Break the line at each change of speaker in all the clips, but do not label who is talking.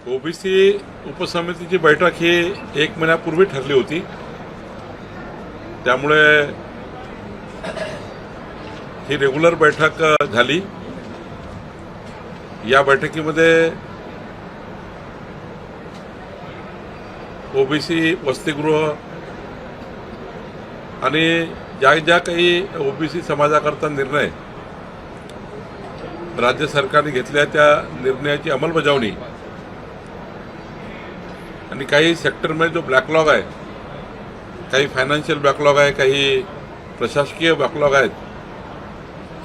OBC उपसमितीची बैठक ही 1 महिन्यापूर्वी ठरली होती। त्यामुळे ही रेग्युलर बैठक झाली। या बैठकीमध्ये ओबीसी वसतिगृह आणि ज्या काही ओबीसी समाजाकरता निर्णय राज्य सरकारने घेतल्या त्या निर्णयाची अंमलबजावणी आणि काही सेक्टरमध्ये जो बॅकलॉग आहे, काही फायनान्शियल बॅकलॉग आहे, काही प्रशासकीय बॅकलॉग आहेत,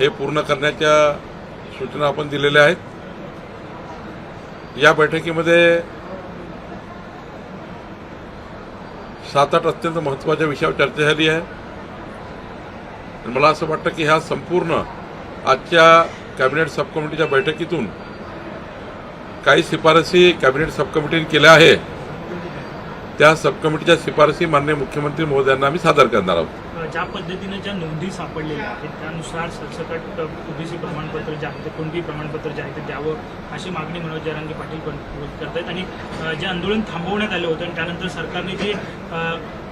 हे पूर्ण करण्याच्या सूचना आपण दिलेल्या आहेत। या बैठकीमध्ये 7-8 अत्यंत महत्त्वाच्या विषयावर चर्चा झाली आहे। मला असं वाटतं की ह्या संपूर्ण आजच्या कॅबिनेट सब कमिटीच्या बैठकीतून काही शिफारसी कॅबिनेट सब कमिटीने केल्या आहे। त्या सब कमिटीच्या शिफारसी माननीय मुख्यमंत्री महोदयांना आम्ही सादर करणार आहोत।
ज्या पद्धतीने ज्या नोंदी सापडलेल्या आहेत त्यानुसार सरसकट ओबीसी प्रमाणपत्र जे आहे ते कोणतेही प्रमाणपत्र जे आहे ते द्यावं अशी मागणी मनोज जरांगे पाटील करतायत। आणि जे आंदोलन थांबवण्यात आलं होतं आणि त्यानंतर सरकारने जे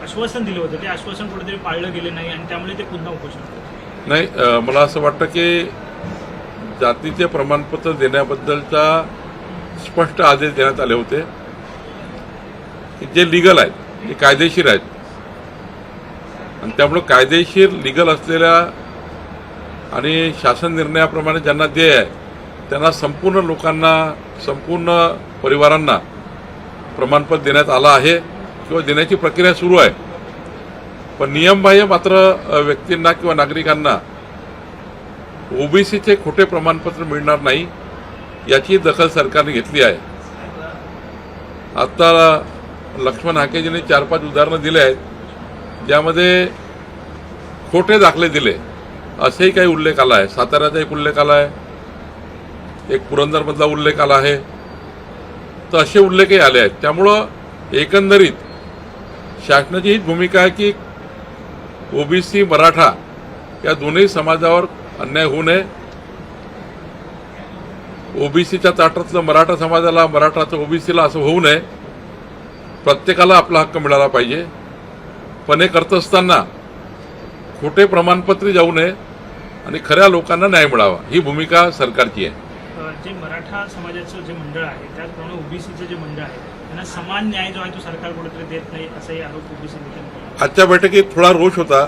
आश्वासन दिलं होतं ते आश्वासन कुठेतरी पाळलं गेले नाही आणि त्यामुळे ते पुन्हा उपोषण करतात।
नाही, मला असं वाटतं की जातीचे प्रमाणपत्र देण्याबद्दलचा स्पष्ट आदेश देण्यात आले होते जे लीगल आहेत, जे कायदेशीर आहेत, आणि त्यामुळे कायदेशीर लीगल असलेल्या आणि शासन निर्णयाप्रमाणे ज्यांना देय आहे त्यांना संपूर्ण लोकांना, संपूर्ण परिवारांना प्रमाणपत्र देण्यात आलं आहे किंवा देण्याची प्रक्रिया सुरू आहे। पण नियमबाह्य मात्र व्यक्तींना किंवा नागरिकांना ओबीसीचे खोटे प्रमाणपत्र मिळणार नाही याची दखल सरकारने घेतली आहे। आता लक्ष्मण हाकेजीने 4-5 उदाहरणं दिले आहेत ज्यामध्ये खोटे दाखले दिले असेही काही उल्लेख आला आहे। साताऱ्याचा एक उल्लेख आला आहे, एक पुरंदरमधला उल्लेख आला आहे, तर असे उल्लेखही आले आहेत। त्यामुळं एकंदरीत शासनाची हीच भूमिका आहे की ओबीसी मराठा या दोन्ही समाजावर अन्याय होऊ नये। ओबीसीच्या ताटातलं मराठा समाजाला, मराठाचं ओबीसीला असं होऊ नये। प्रत्येकाला आपला हक्क मिळाला पाहिजे, पण हे करत असताना खोटे प्रमाणपत्र जाऊ नये आणि खऱ्या लोकांना न्याय मिळावा ही भूमिका सरकारची आहे।
जे मराठा समाजाचं जे मंडळ आहे त्याचप्रमाणे ओबीसीचं जे मंडळ आहे त्यांना समान न्याय जो आहे तो सरकार कुठेतरी देत नाही असाही आरोप ओबीसी नेत्यांनी।
आजच्या बैठकीत थोडा रोष होता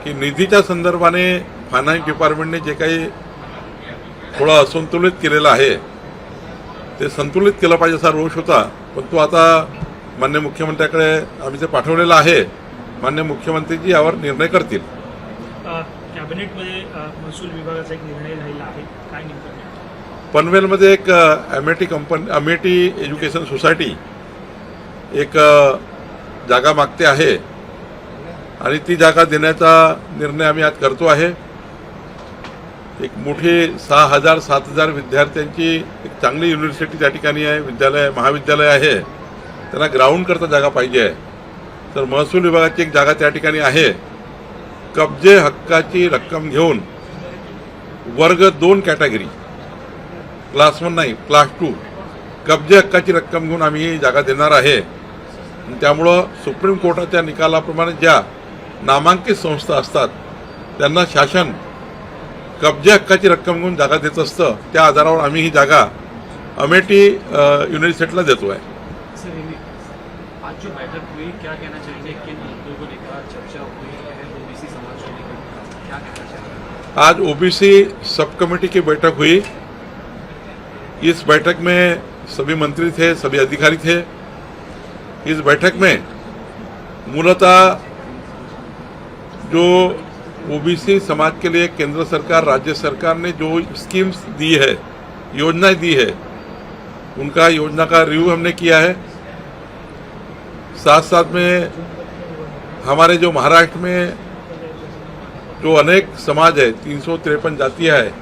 की निधीच्या संदर्भाने फायनान्स डिपार्टमेंटने जे काही थोडं असंतुलित केलेलं आहे ते संतुलित केलं पाहिजे असा रोष होता। पण तो आता माननीय मुख्यमंत्र्याकडे आम्ही ते पाठवलेलं आहे। माननीय मुख्यमंत्रीजी यावर निर्णय करतील।
कॅबिनेटमध्ये महसूल विभागाचा एक निर्णय झालेला आहे, काय नेमकं?
पनवेलमध्ये एक अमेठी एज्युकेशन सोसायटी एक जागा मागते आहे आणि ती जागा देण्याचा निर्णय आम्ही आज करतो आहे। एक मोठी 6,000-7,000 विद्यार्थ्यांची एक चांगली युनिव्हर्सिटी त्या ठिकाणी आहे, विद्यालय, महाविद्यालय आहे, त्यांना ग्राउंड करता जागा पाहिजे आहे। तर महसूल विभागाची एक जागा त्या ठिकाणी आहे। कब्जे हक्काची रक्कम घेऊन वर्ग 2 कॅटेगरी, क्लास 1 नाही, क्लास 2 कब्जे हक्काची रक्कम घेऊन आम्ही ही जागा देणार आहे। त्यामुळं सुप्रीम कोर्टाच्या निकालाप्रमाणे ज्या नामांकित संस्था असतात त्यांना शासन कब्जे हक्काची रक्कम घेऊन जागा देत असतं। त्या आधारावर आम्ही ही जागा अमेठी युनिव्हर्सिटीला देतो आहे।
आज जो बैठक हुई, क्या कहना चाहेंगे कि मुद्दों को लेकर चर्चा हुई है ओबीसी समाज को लेकर, क्या कहना चाहेंगे?
आज ओबीसी सब कमेटी की बैठक हुई। इस बैठक में सभी मंत्री थे, सभी अधिकारी थे। इस बैठक में मूलतः जो ओबीसी समाज के लिए केंद्र सरकार, राज्य सरकार ने जो स्कीम्स दी है, योजनाएं दी है, उनका योजना का रिव्यू हमने किया है। साथ साथ में हमारे जो महाराष्ट्र में जो अनेक समाज है, 353 जातियाँ है,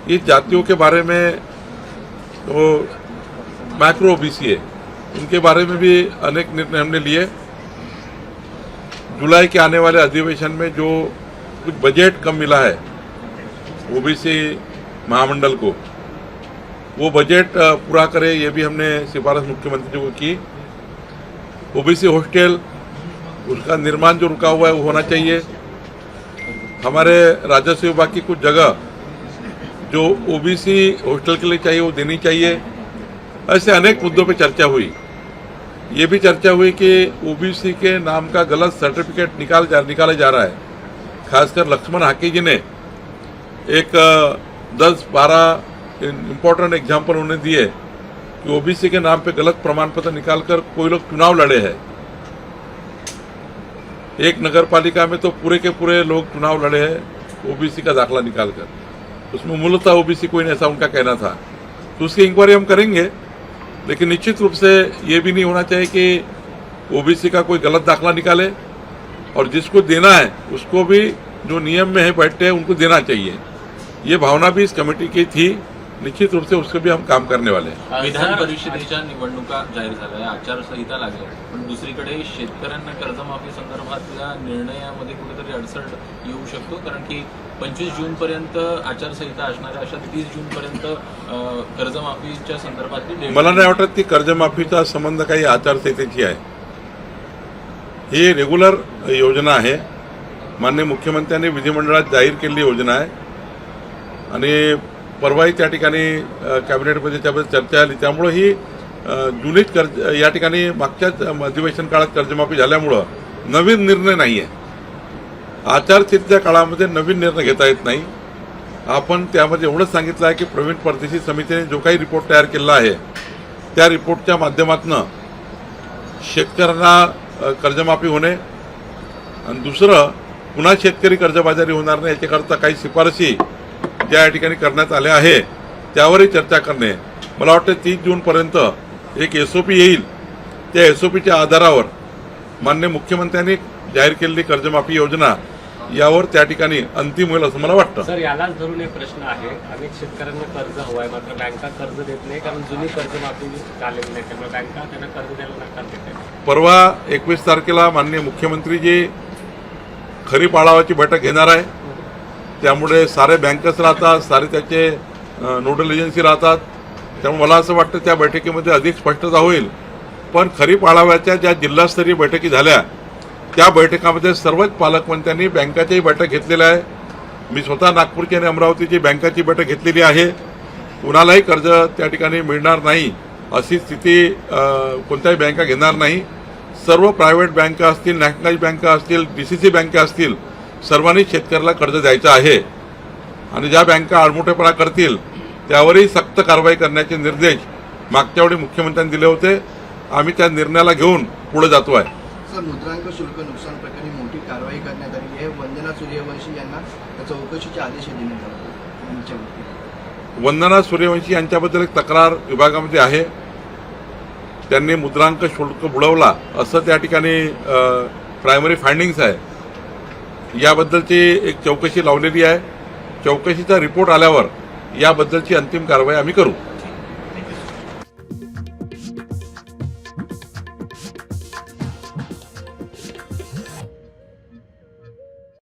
इस जातियों के बारे में तो माइक्रो ओबीसी है, उनके बारे में भी अनेक निर्णय हमने लिए। जुलाई के आने वाले अधिवेशन में जो कुछ बजट कम मिला है ओबीसी महामंडल को, वो बजट पूरा करे, ये भी हमने सिफारिश मुख्यमंत्री को की। ओबीसी हॉस्टल उसका निर्माण जो रुका हुआ है वो होना चाहिए। हमारे राजस्व विभाग की कुछ जगह जो ओबीसी हॉस्टल के लिए चाहिए वो देनी चाहिए। ऐसे अनेक मुद्दों पे चर्चा हुई। ये भी चर्चा हुई कि ओबीसी के नाम का गलत सर्टिफिकेट निकाला जा रहा है। खासकर लक्ष्मण हाकी जी ने एक 10-12 इम्पोर्टेंट एग्जाम्पल उन्हें दिए कि ओबीसी के नाम पे गलत प्रमाण पत्र निकालकर कोई लोग चुनाव लड़े हैं। एक नगर पालिका में तो पूरे के पूरे लोग चुनाव लड़े हैं ओबीसी का दाखला निकालकर, उसमें मूलतः ओबीसी कोई नहीं, ऐसा उनका कहना था। तो उसकी इंक्वायरी हम करेंगे, लेकिन निश्चित रूप से ये भी नहीं होना चाहिए कि ओबीसी का कोई गलत दाखला निकाले और जिसको देना है उसको भी जो नियम में है बैठते हैं उनको देना चाहिए। ये भावना भी इस कमिटी की थी। निश्चित रूप से उसके भी हम काम करने वाले हैं।
विधान परिषदेच्या निवडणुका जाहीर झाल्या, आचारसंहिता लागली, पण दुसरीकडे शेतकऱ्यांना कर्जमाफी संदर्भातल्या निर्णयामध्ये कुठेतरी अडचण येऊ शकतो, कारण की 25 जूनपर्यंत आचारसंहिता असणार आहे। अशा 30 जूनपर्यंत कर्जमाफीच्या संदर्भातली
मला नाही वाटत ती कर्जमाफीचा संबंध काही आचारसंहितेची आहे। ही रेग्युलर योजना आहे, माननीय मुख्यमंत्र्यांनी विधिमंडळात जाहीर केलेली योजना आहे आणि परवाही त्या ठिकाणी कॅबिनेटमध्ये त्याबद्दल चर्चा झाली। त्यामुळे ही जुनीच कर्ज या ठिकाणी मागच्याच अधिवेशन काळात कर्जमाफी झाल्यामुळं नवीन निर्णय नाही आहे। आचारसंहितेच्या काळामध्ये नवीन निर्णय घेता येत नाही। आपण त्यामध्ये एवढंच सांगितलं आहे की प्रवीण परदेशी समितीने जो काही रिपोर्ट तयार केला आहे त्या रिपोर्टच्या माध्यमातून शेतकऱ्यांना कर्जमाफी होणे आणि दुसरं पुन्हा शेतकरी कर्जबाजारी होणार नाही याच्याकरता काही शिफारसी ज्या या ठिकाणी करण्यात आल्या आहे त्यावरही चर्चा करणे। मला वाटतं 30 जूनपर्यंत एक एसओपी येईल, त्या एसओपीच्या आधारावर माननीय मुख्यमंत्र्यांनी जाहीर केलेली कर्जमाफी योजना यावर त्या ठिकाणी अंतिम होईल असं मला वाटतं।
सर, यालाच धरून एक प्रश्न आहे, अनेक शेतकऱ्यांना कर्ज हवं आहे, मात्र बँका कर्ज देत नाही, कारण जुनी कर्जमाफी झालेली नाही, त्यामुळे बँका त्यांना कर्ज द्यायला नकार देत आहेत।
परवा 21 तारखेला माननीय मुख्यमंत्रीजी खरीप आढावाची बैठक घेणार आहे। त्यामुळे सारे बँकर्स राहतात, सारे त्याचे नोडल एजन्सी राहतात। त्यामुळे मला असं वाटतं त्या बैठकीमध्ये अधिक स्पष्टता होईल। पण खरीप आढाव्याच्या ज्या जिल्हास्तरीय बैठकी झाल्या त्या बैठकामध्ये सर्वच पालकमंत्र्यांनी बँकाचीही बैठक घेतलेली आहे। मी स्वतः नागपूरची आणि अमरावतीची बँकाची बैठक घेतलेली आहे। कुणालाही कर्ज त्या ठिकाणी मिळणार नाही अशी स्थिती कोणत्याही बँका घेणार नाही। सर्व प्रायव्हेट बँका असतील, नॅशनलाइज बँका असतील, डीसीसी बँका असतील, सर्वांनी शेतकऱ्याला कर्ज द्यायचं आहे आणि ज्या बँका आडमुठेपणा करतील त्यावरही सक्त कारवाई करण्याचे निर्देश मागच्या वेळी मुख्यमंत्र्यांनी दिले होते। आम्ही त्या निर्णयाला घेऊन पुढे जातो आहे।
सर, मुद्रांक शुल्क नुकसान प्रकरणी मोठी कारवाई करण्यात आली आहे। वंदना सूर्यवंशी यांना चौकशीचे आदेश देण्यात आले।
वंदना सूर्यवंशी यांच्याबद्दल एक तक्रार विभागामध्ये आहे। त्यांनी मुद्रांक शुल्क बुडवला असं त्या ठिकाणी प्रायमरी फाइंडिंग्स आहे। याबद्दलची एक चौकशी लावलेली आहे। चौकशीचा रिपोर्ट आल्यावर याबद्दलची अंतिम कारवाई आम्ही करू।